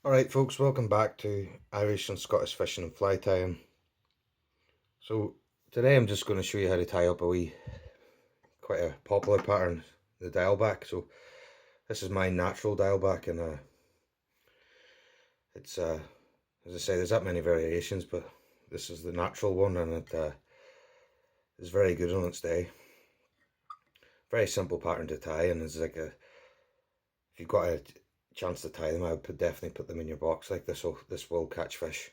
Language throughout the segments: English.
Alright folks, welcome back to Irish and Scottish fishing and fly tying. So today I'm just going to show you how to tie up quite a popular pattern, the Diawl Bach. So this is my natural Diawl Bach, and it's as I say, there's that many variations, but this is the natural one, and it is very good on its day. Very simple pattern to tie, and it's like if you've got a chance to tie them, I would definitely put them in your box like this. So this will catch fish.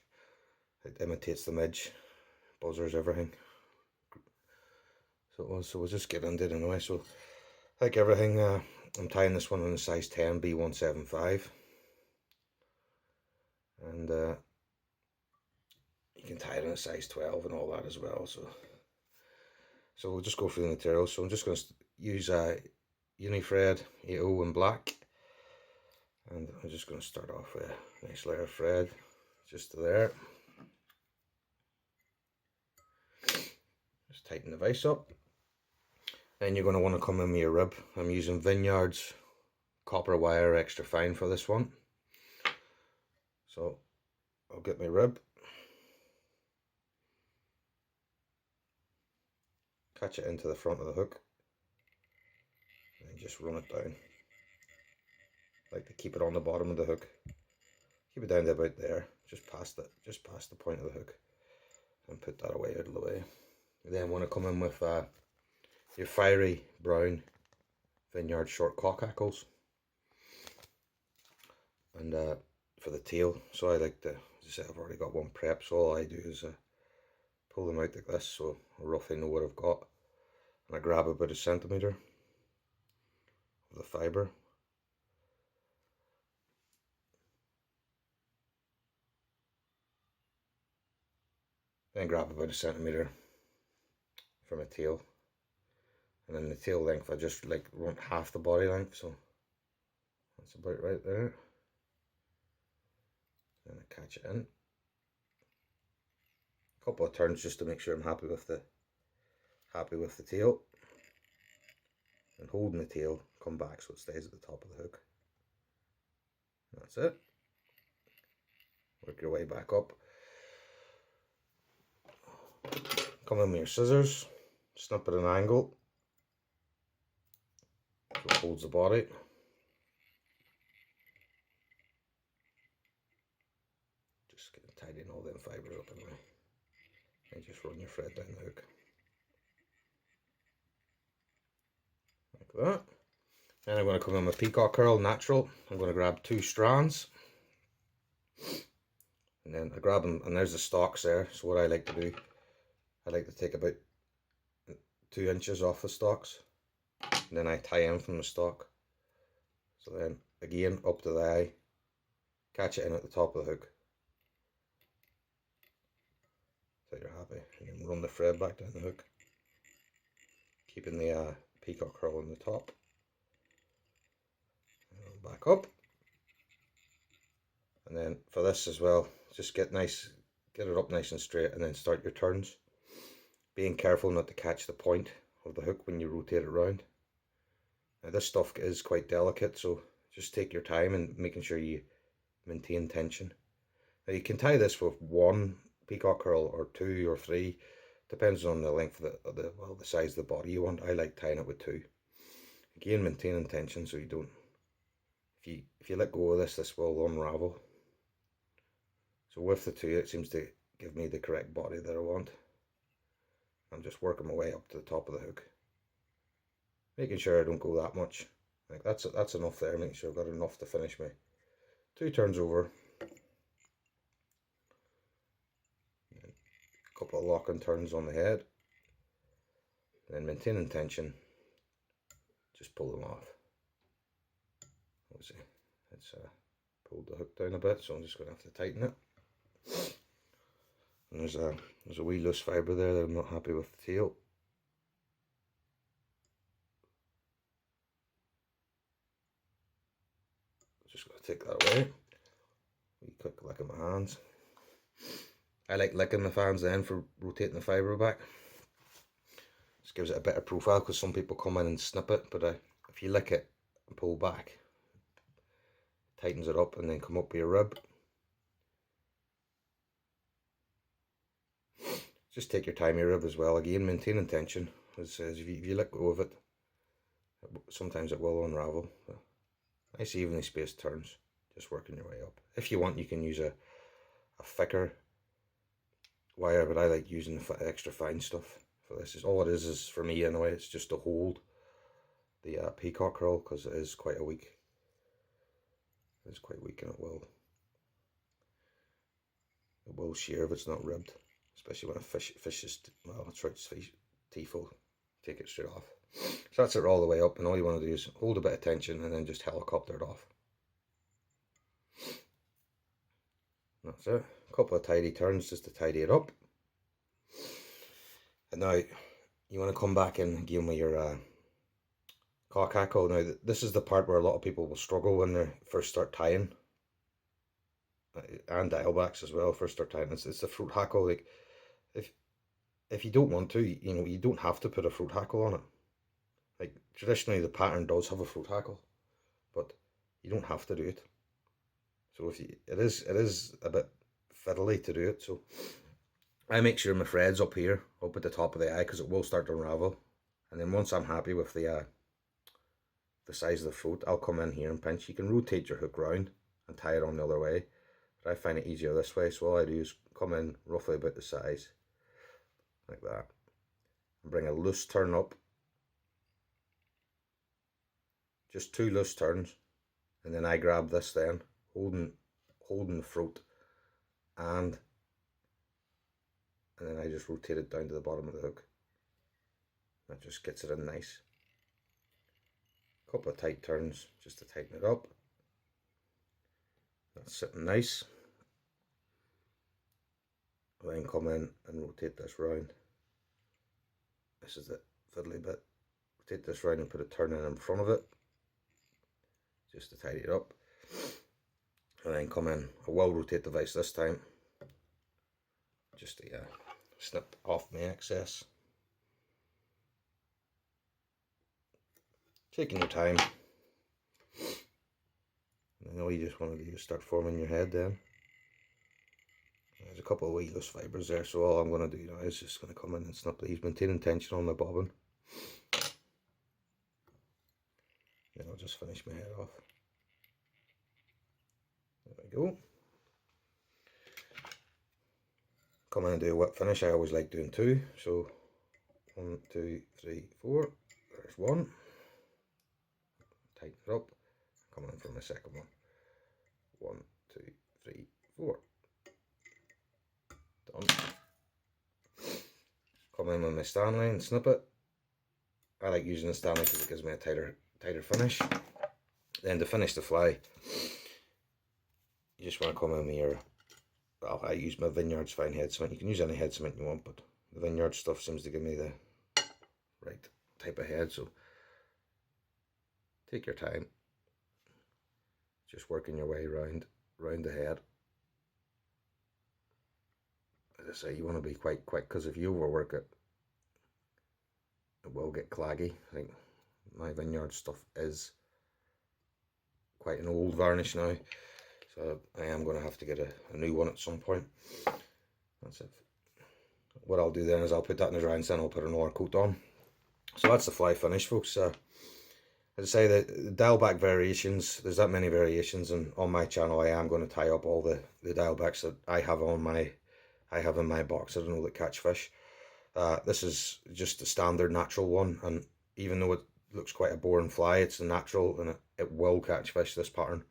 It imitates the midge, buzzers, everything. So we'll just get into it anyway. So like everything, I'm tying this one in a size 10 B175, and you can tie it in a size 12 and all that as well. So we'll just go through the materials. So I'm just going to use UNI-THREAD 8.0 in black, and I'm just going to start off with a nice layer of thread just to there. Just tighten the vise up. Then you're going to want to come in with your rib. I'm using VENIARDS copper wire extra fine for this one. So I'll get my rib, catch it into the front of the hook, and just run it down. I like to keep it on the bottom of the hook. Keep it down to about there, just past the point of the hook, and put that away out of the way. You then want to come in with your fiery brown VENIARD short cock hackles, and for the tail, so I like to, as I said, I've already got one prep, so all I do is pull them out like this, so I roughly know what I've got, and I grab about a centimetre of the fibre. Then grab about a centimetre from a tail, and then the tail length I just like run half the body length, so that's about right there. Then I catch it in. A couple of turns just to make sure I'm happy with the tail, and holding the tail, come back so it stays at the top of the hook. That's it. Work your way back up. Come in with your scissors, snip at an angle so it holds the body. Just get tidying all them fibres up anyway, and just run your thread down the hook like that. Then I'm going to come in with Peacock HERL natural. I'm going to grab 2 strands, and then I grab them, and there's the stalks there. So what I like to do, I like to take about 2 inches off the stalks, and then I tie in from the stalk. So then again up to the eye, catch it in at the top of the hook so you're happy, and then run the thread back down the hook, keeping the Peacock HERL on the top, and back up. And then for this as well, just get it up nice and straight, and then start your turns, being careful not to catch the point of the hook when you rotate it around. Now this stuff is quite delicate, so just take your time and making sure you maintain tension. Now you can tie this with 1 Peacock HERL or 2 or 3, depends on the length of the size of the body you want. I like tying it with 2. Again, maintaining tension so you don't, if you let go of this will unravel. So with the 2, it seems to give me the correct body that I want. I'm just working my way up to the top of the hook, making sure I don't go that much. Like that's enough there, making sure I've got enough to finish my 2 turns over. A couple of locking turns on the head, then maintaining tension, just pull them off. Let's see, it's pulled the hook down a bit, so I'm just going to have to tighten it. And there's a wee loose fibre there that I'm not happy with the tail. Just going to take that away. Wee quick lick of my hands. I like licking the fans then for rotating the fibre back. Just gives it a better profile, because some people come in and snip it, but if you lick it and pull back, tightens it up, and then come up with your rib. Just take your time with your rib as well. Again, maintaining tension. As it says, if you let go of it, sometimes it will unravel. But nice evenly spaced turns, just working your way up. If you want, you can use a thicker wire, but I like using the extra fine stuff for this. All it is for me anyway, it's just to hold the peacock HERL, because it is quite weak. It's quite weak, and it will shear if it's not ribbed, especially when a fish is, well, a trout's teeth will take it straight off. So that's it all the way up, and all you want to do is hold a bit of tension and then just helicopter it off. That's it. A couple of tidy turns just to tidy it up. And now you want to come back in again with your cock hackle. Now this is the part where a lot of people will struggle when they first start tying, and dial backs as well. First start tying, it's the fruit hackle. Like if you don't want to, you know, you don't have to put a fruit hackle on it. Like traditionally the pattern does have a fruit hackle, but you don't have to do it. So if it is a bit fiddly to do it. So I make sure my thread's up here, up at the top of the eye, because it will start to unravel. And then once I'm happy with the size of the throat, I'll come in here and pinch. You can rotate your hook round and tie it on the other way, but I find it easier this way. So all I do is come in roughly about the size, like that, and bring a loose turn up. Just 2 loose turns, and then I grab this then, holding the throat, and then I just rotate it down to the bottom of the hook. That just gets it in nice. Couple of tight turns just to tighten it up. That's sitting nice. I'll then come in and rotate this round. This is the fiddly bit. Rotate this round and put a turn in front of it, just to tidy it up. And then come in. I will rotate the vise this time, just to snip off my excess. Taking your time. And all you just want to do is start forming your head then. There's a couple of wee loose fibres there, so all I'm going to do now is just going to come in and snip these, maintaining tension on my bobbin. Then I'll just finish my head off. There we go. Come in and do a whip finish. I always like doing 2. So 1, 2, 3, 4. There's 1. Tighten it up. Come in for my second one. 1, 2, 3, 4. Done. Come in with my Stanley and snip it. I like using the Stanley because it gives me a tighter finish. Then to finish the fly, you just want to come in with your, well, I use my VENIARDS fine head cement. You can use any head cement you want, but the VENIARD stuff seems to give me the right type of head. So take your time, just working your way round the head. As I say, you want to be quite quick, because if you overwork it, it will get claggy. I think my VENIARD stuff is quite an old varnish now, so I am going to have to get a new one at some point. That's it. What I'll do then is I'll put that in the drying stand, I'll put another coat on. So that's the fly finish, folks. As I say, the dial back variations, there's that many variations, and on my channel I am going to tie up all the dial backs that I have in my box, I don't know, that catch fish. This is just the standard natural one, and even though it looks quite a boring fly, it's a natural, and it will catch fish, this pattern.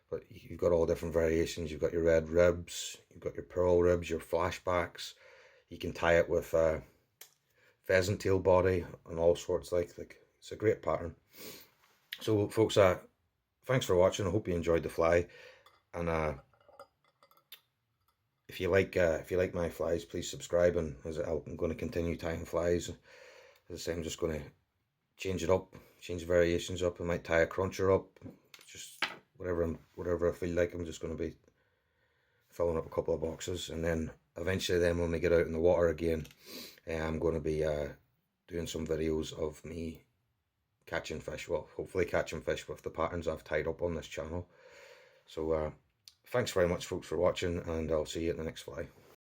But you've got all different variations. You've got your red ribs, you've got your pearl ribs, your flashbacks. You can tie it with pheasant tail body and all sorts. Like it's a great pattern. So folks, thanks for watching. I hope you enjoyed the fly, and if you like my flies, please subscribe. And I'm going to continue tying flies. As I say, I'm just going to change it up, change the variations up. I might tie a cruncher up, just whatever I feel like. I'm just going to be filling up a couple of boxes, and then eventually, when we get out in the water again, I'm going to be doing some videos of me catching fish. Well, hopefully catching fish with the patterns I've tied up on this channel. So thanks very much folks for watching, and I'll see you at the next fly.